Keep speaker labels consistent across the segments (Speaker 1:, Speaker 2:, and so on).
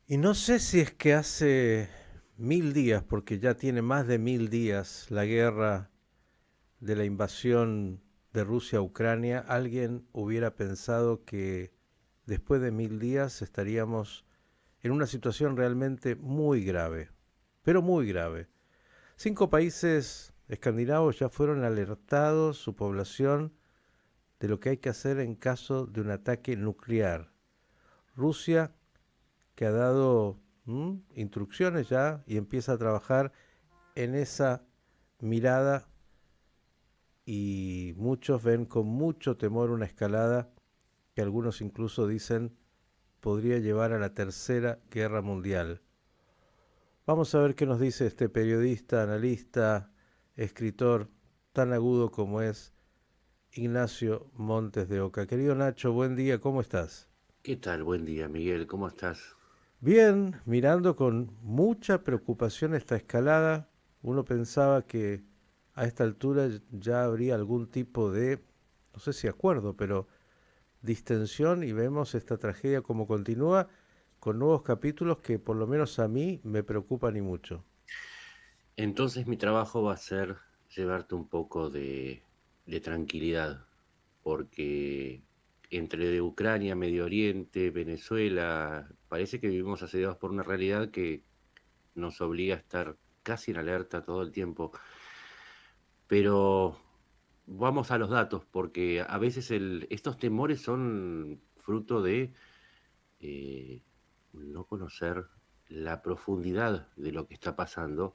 Speaker 1: Y no sé si es que hace 1000 días, porque ya tiene más de 1000 días la guerra de la invasión de Rusia a Ucrania, alguien hubiera pensado que después de 1000 días estaríamos en una situación realmente muy grave, pero muy grave. 5 países escandinavos ya fueron alertados, su población, de lo que hay que hacer en caso de un ataque nuclear. Rusia, que ha dado instrucciones ya y empieza a trabajar en esa mirada, y muchos ven con mucho temor una escalada que algunos incluso dicen podría llevar a la tercera guerra mundial. Vamos a ver qué nos dice este periodista, analista, escritor tan agudo como es Ignacio Montes de Oca. Querido Nacho, buen día, ¿cómo estás?
Speaker 2: ¿Qué tal? Buen día, Miguel. ¿Cómo estás?
Speaker 1: Bien, mirando con mucha preocupación esta escalada. Uno pensaba que a esta altura ya habría algún tipo de, no sé si acuerdo, pero distensión, y vemos esta tragedia como continúa con nuevos capítulos que por lo menos a mí me preocupan y mucho.
Speaker 2: Entonces mi trabajo va a ser llevarte un poco de tranquilidad, porque entre Ucrania, Medio Oriente, Venezuela, parece que vivimos asediados por una realidad que nos obliga a estar casi en alerta todo el tiempo. Pero vamos a los datos, porque a veces estos temores son fruto de eh, no conocer la profundidad de lo que está pasando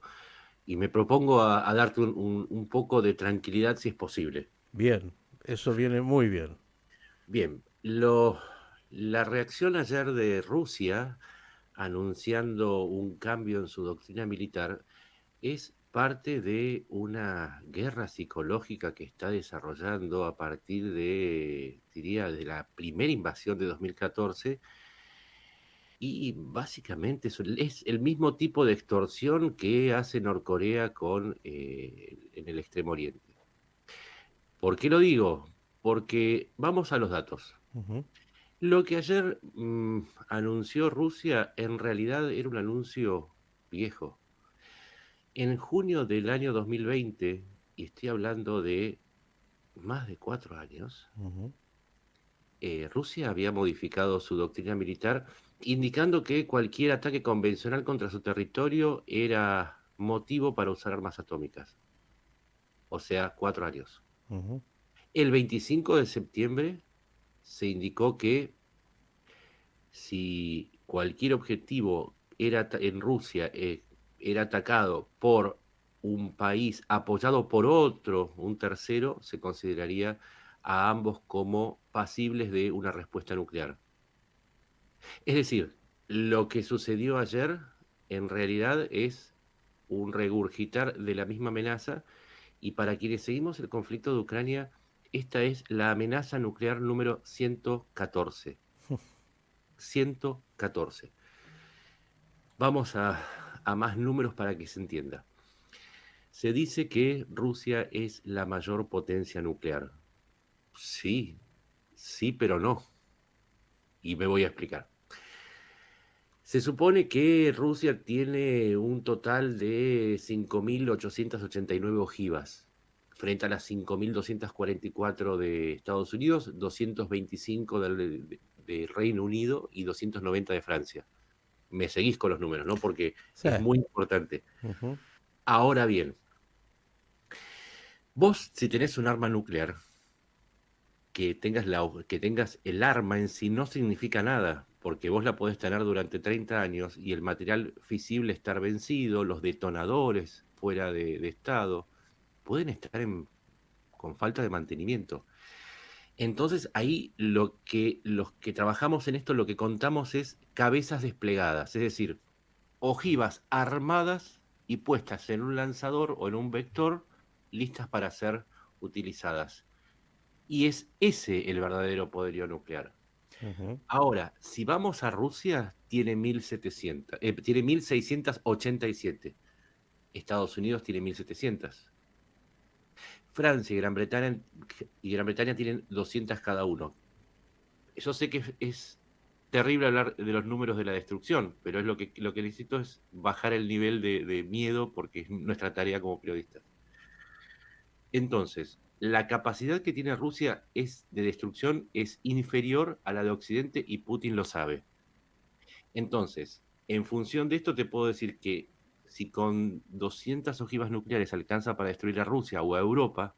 Speaker 2: y me propongo a darte un poco de tranquilidad si es posible.
Speaker 1: Bien, eso viene muy bien.
Speaker 2: Bien, la reacción ayer de Rusia anunciando un cambio en su doctrina militar es parte de una guerra psicológica que está desarrollando a partir de, diría, de la primera invasión de 2014. Y básicamente es el mismo tipo de extorsión que hace Norcorea en el Extremo Oriente. ¿Por qué lo digo? Porque vamos a los datos.
Speaker 1: Ujú.
Speaker 2: Lo que ayer anunció Rusia en realidad era un anuncio viejo. En junio del año 2020, y estoy hablando de más de 4 años,
Speaker 1: Ujú.
Speaker 2: Rusia había modificado su doctrina militar, indicando que cualquier ataque convencional contra su territorio era motivo para usar armas atómicas, o sea, 4 años.
Speaker 1: Ujú.
Speaker 2: El 25 de septiembre se indicó que si cualquier objetivo en Rusia era atacado por un país apoyado por otro, un tercero, se consideraría a ambos como pasibles de una respuesta nuclear. Es decir, lo que sucedió ayer en realidad es un regurgitar de la misma amenaza y para quienes seguimos el conflicto de Ucrania, esta es la amenaza nuclear número 114. 114. Vamos a más números para que se entienda. Se dice que Rusia es la mayor potencia nuclear. Sí, sí, pero no. Y me voy a explicar. Se supone que Rusia tiene un total de 5.889 ojivas, frente a las 5.244 de Estados Unidos, 225 de Reino Unido y 290 de Francia. Me seguís con los números, ¿no? Porque
Speaker 1: Sí.
Speaker 2: es muy importante.
Speaker 1: Ujú.
Speaker 2: Ahora bien, vos si tenés un arma nuclear, que tengas el arma en sí no significa nada, porque vos la podés tener durante 30 años y el material fisible estar vencido, los detonadores fuera de estado, pueden estar con falta de mantenimiento. Entonces ahí los que trabajamos en esto, lo que contamos es cabezas desplegadas, es decir, ojivas armadas y puestas en un lanzador o en un vector, listas para ser utilizadas. Y es ese el verdadero poderío nuclear.
Speaker 1: Ujú.
Speaker 2: Ahora, si vamos a Rusia, tiene 1687. Estados Unidos tiene 1700. Francia y Gran Bretaña tienen 200 cada uno. yo sé que es terrible hablar de los números de la destrucción, pero es lo que necesito es bajar el nivel de miedo porque es nuestra tarea como periodistas. Entonces, la capacidad que tiene Rusia de destrucción es inferior a la de Occidente y Putin lo sabe. Entonces, en función de esto te puedo decir que si con 200 ojivas nucleares alcanza para destruir a Rusia o a Europa,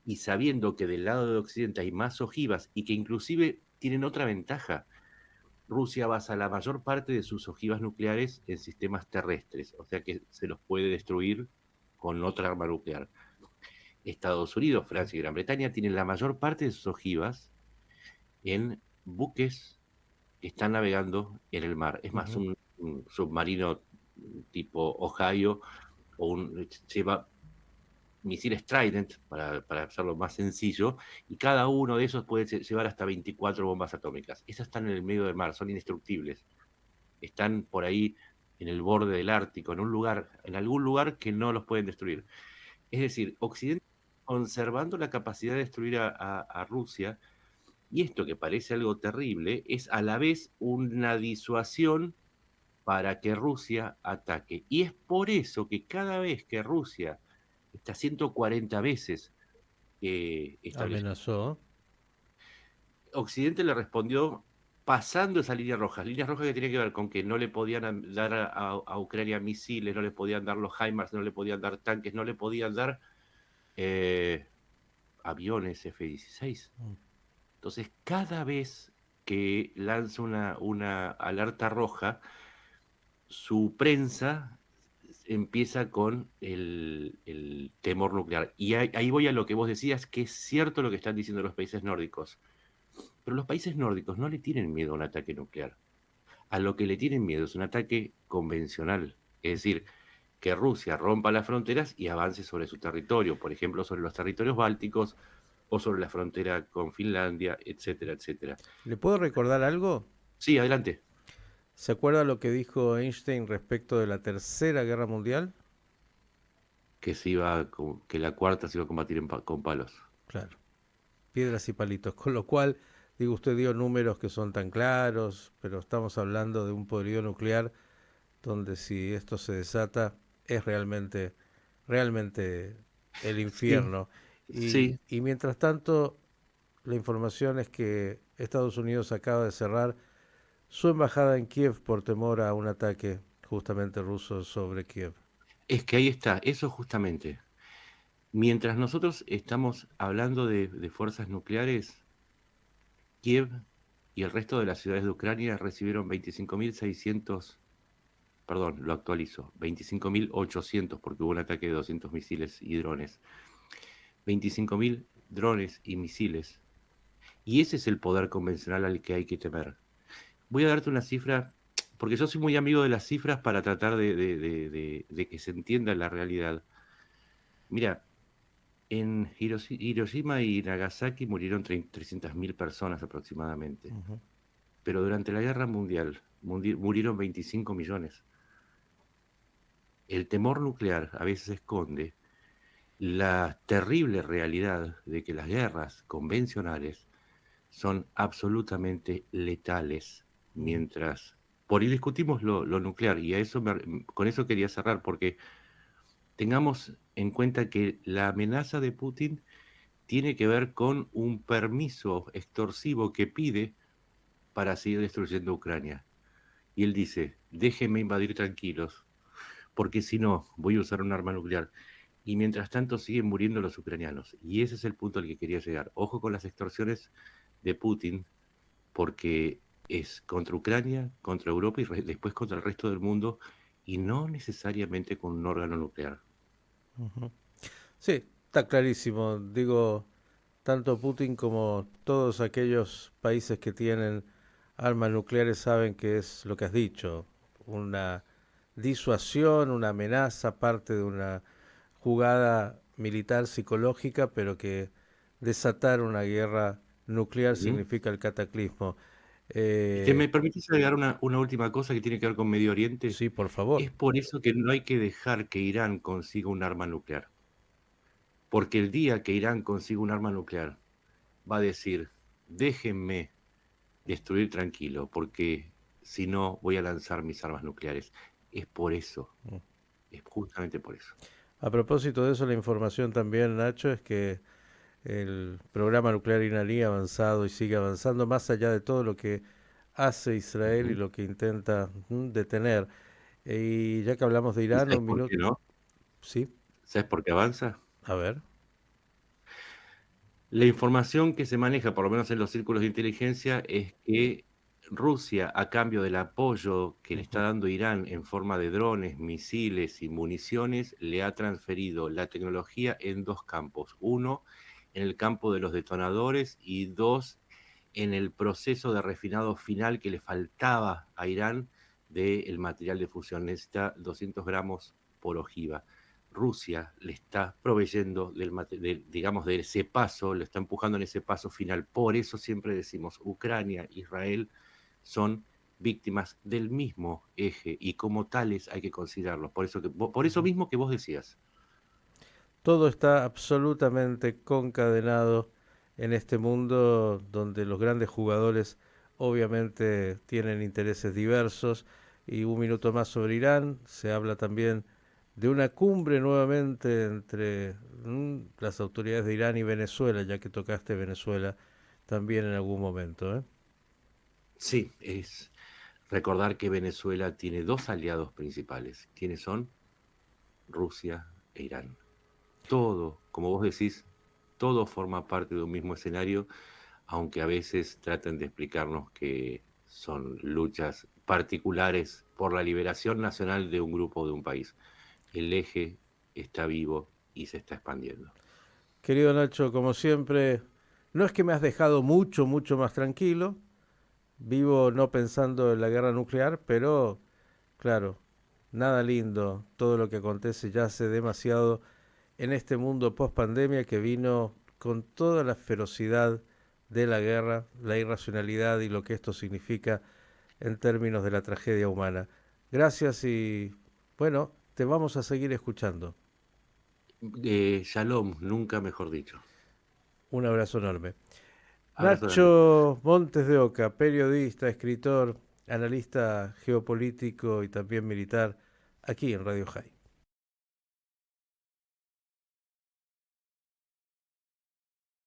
Speaker 2: y sabiendo que del lado de Occidente hay más ojivas y que inclusive tienen otra ventaja, Rusia basa la mayor parte de sus ojivas nucleares en sistemas terrestres, o sea que se los puede destruir con otra arma nuclear. Estados Unidos, Francia y Gran Bretaña tienen la mayor parte de sus ojivas en buques que están navegando en el mar. Es más,
Speaker 1: Ujú.
Speaker 2: un submarino tipo Ohio lleva misiles Trident, para hacerlo más sencillo, y cada uno de esos puede llevar hasta 24 bombas atómicas. Esas están en el medio del mar, son indestructibles. Están por ahí en el borde del Ártico, en algún lugar que no los pueden destruir. Es decir, Occidente conservando la capacidad de destruir a Rusia, y esto que parece algo terrible, es a la vez una disuasión para que Rusia ataque. Y es por eso que cada vez que Rusia está 140 veces estableciendo,
Speaker 1: Amenazó.
Speaker 2: Occidente le respondió pasando esa línea roja que tiene que ver con que no le podían dar a Ucrania misiles, no le podían dar los HIMARS, no le podían dar tanques, no le podían dar eh, aviones F-16.
Speaker 1: Mm.
Speaker 2: Entonces, cada vez que lanza una alerta roja, su prensa empieza con el temor nuclear. Y ahí voy a lo que vos decías, que es cierto lo que están diciendo los países nórdicos. Pero los países nórdicos no le tienen miedo a un ataque nuclear. A lo que le tienen miedo es un ataque convencional. Es decir, que Rusia rompa las fronteras y avance sobre su territorio, por ejemplo, sobre los territorios bálticos o sobre la frontera con Finlandia, etcétera, etcétera.
Speaker 1: ¿Le puedo recordar algo?
Speaker 2: Sí, adelante.
Speaker 1: ¿Se acuerda lo que dijo Einstein respecto de la Tercera Guerra Mundial?
Speaker 2: Que la cuarta se iba a combatir con palos.
Speaker 1: Claro, piedras y palitos. Con lo cual, digo, usted dio números que son tan claros, pero estamos hablando de un poderío nuclear donde si esto se desata es realmente el
Speaker 2: Sí,
Speaker 1: infierno.
Speaker 2: sí,
Speaker 1: Y mientras tanto, la información es que Estados Unidos acaba de cerrar su embajada en Kiev por temor a un ataque justamente ruso sobre Kiev.
Speaker 2: es que ahí está, eso justamente. Mientras nosotros estamos hablando de fuerzas nucleares, Kiev y el resto de las ciudades de Ucrania recibieron 25.600, perdón, lo actualizo, 25.800 porque hubo un ataque de 200 misiles y drones. 25.000 drones y misiles. Y ese es el poder convencional al que hay que temer. Voy a darte una cifra, porque yo soy muy amigo de las cifras para tratar de que se entienda la realidad. Mira, en Hiroshima y Nagasaki murieron 300.000 personas aproximadamente,
Speaker 1: Ujú.
Speaker 2: pero durante la guerra mundial murieron 25 millones. El temor nuclear a veces esconde la terrible realidad de que las guerras convencionales son absolutamente letales,
Speaker 1: Ujú.
Speaker 2: mientras por ahí discutimos lo nuclear, y con eso quería cerrar, porque tengamos en cuenta que la amenaza de Putin tiene que ver con un permiso extorsivo que pide para seguir destruyendo Ucrania. Y él dice, déjenme invadir tranquilos, porque si no, voy a usar un arma nuclear. Y mientras tanto siguen muriendo los ucranianos. Y ese es el punto al que quería llegar. Ojo con las extorsiones de Putin, porque es contra Ucrania, contra Europa y después contra el resto del mundo, y no necesariamente con un órgano nuclear.
Speaker 1: Ujú. Sí, está clarísimo. Digo, tanto Putin como todos aquellos países que tienen armas nucleares saben que es lo que has dicho, una disuasión, una amenaza, parte de una jugada militar psicológica, pero que desatar una guerra nuclear
Speaker 2: Ujú.
Speaker 1: significa el cataclismo.
Speaker 2: Y te
Speaker 1: Eh,
Speaker 2: me permitís agregar una última cosa que tiene que ver con Medio Oriente.
Speaker 1: sí, por
Speaker 2: Es
Speaker 1: favor.
Speaker 2: por eso que no hay que dejar que Irán consiga un arma nuclear. Porque el día que Irán consiga un arma nuclear, va a decir, déjenme, destruir tranquilo, porque si no voy a lanzar mis armas nucleares. Es por eso,
Speaker 1: Mm.
Speaker 2: es justamente por eso.
Speaker 1: A propósito de eso, la información también, Nacho, es que el programa nuclear iraní ha avanzado y sigue avanzando más allá de todo lo que hace Israel y
Speaker 2: Ujú.
Speaker 1: lo que intenta detener. Y ya que hablamos de
Speaker 2: ¿Y
Speaker 1: Irán,
Speaker 2: sabes
Speaker 1: un
Speaker 2: por
Speaker 1: minuto,
Speaker 2: qué no?
Speaker 1: sí,
Speaker 2: ¿Sabes por qué avanza?
Speaker 1: a ver.
Speaker 2: La información que se maneja, por lo menos en los círculos de inteligencia, es que Rusia, a cambio del apoyo que le está
Speaker 1: Ujú.
Speaker 2: dando Irán en forma de drones, misiles y municiones, le ha transferido la tecnología en dos campos. Uno, en el campo de los detonadores y dos, en el proceso de refinado final que le faltaba a Irán del material de fusión. Necesita 200 gramos por ojiva. Rusia le está proveyendo digamos, de ese paso, le está empujando en ese paso final. Por eso siempre decimos, Ucrania, Israel son víctimas del mismo eje y como tales hay que considerarlos. Por eso
Speaker 1: Ujú.
Speaker 2: mismo que vos decías.
Speaker 1: Todo está absolutamente concadenado en este mundo donde los grandes jugadores obviamente tienen intereses diversos. Y un minuto más sobre Irán, se habla también de una cumbre nuevamente entre las autoridades de Irán y Venezuela, ya que tocaste Venezuela también en algún momento, ¿eh?
Speaker 2: Sí, es recordar que Venezuela tiene dos aliados principales. ¿Quiénes son? Rusia e Irán. Todo, como vos decís, todo forma parte de un mismo escenario, aunque a veces traten de explicarnos que son luchas particulares por la liberación nacional de un grupo o de un país. El eje está vivo y se está expandiendo.
Speaker 1: Querido Nacho, como siempre, no es que me has dejado mucho, mucho más tranquilo. Vivo no pensando en la guerra nuclear, pero claro, nada lindo todo lo que acontece ya hace demasiado en este mundo post pandemia que vino con toda la ferocidad de la guerra, la irracionalidad y lo que esto significa en términos de la tragedia humana. Gracias y bueno, te vamos a seguir escuchando.
Speaker 2: Shalom, nunca mejor dicho.
Speaker 1: Un abrazo enorme.
Speaker 2: Abrazo grande.
Speaker 1: Nacho Montes de Oca, periodista, escritor, analista geopolítico y también militar, aquí en Radio High.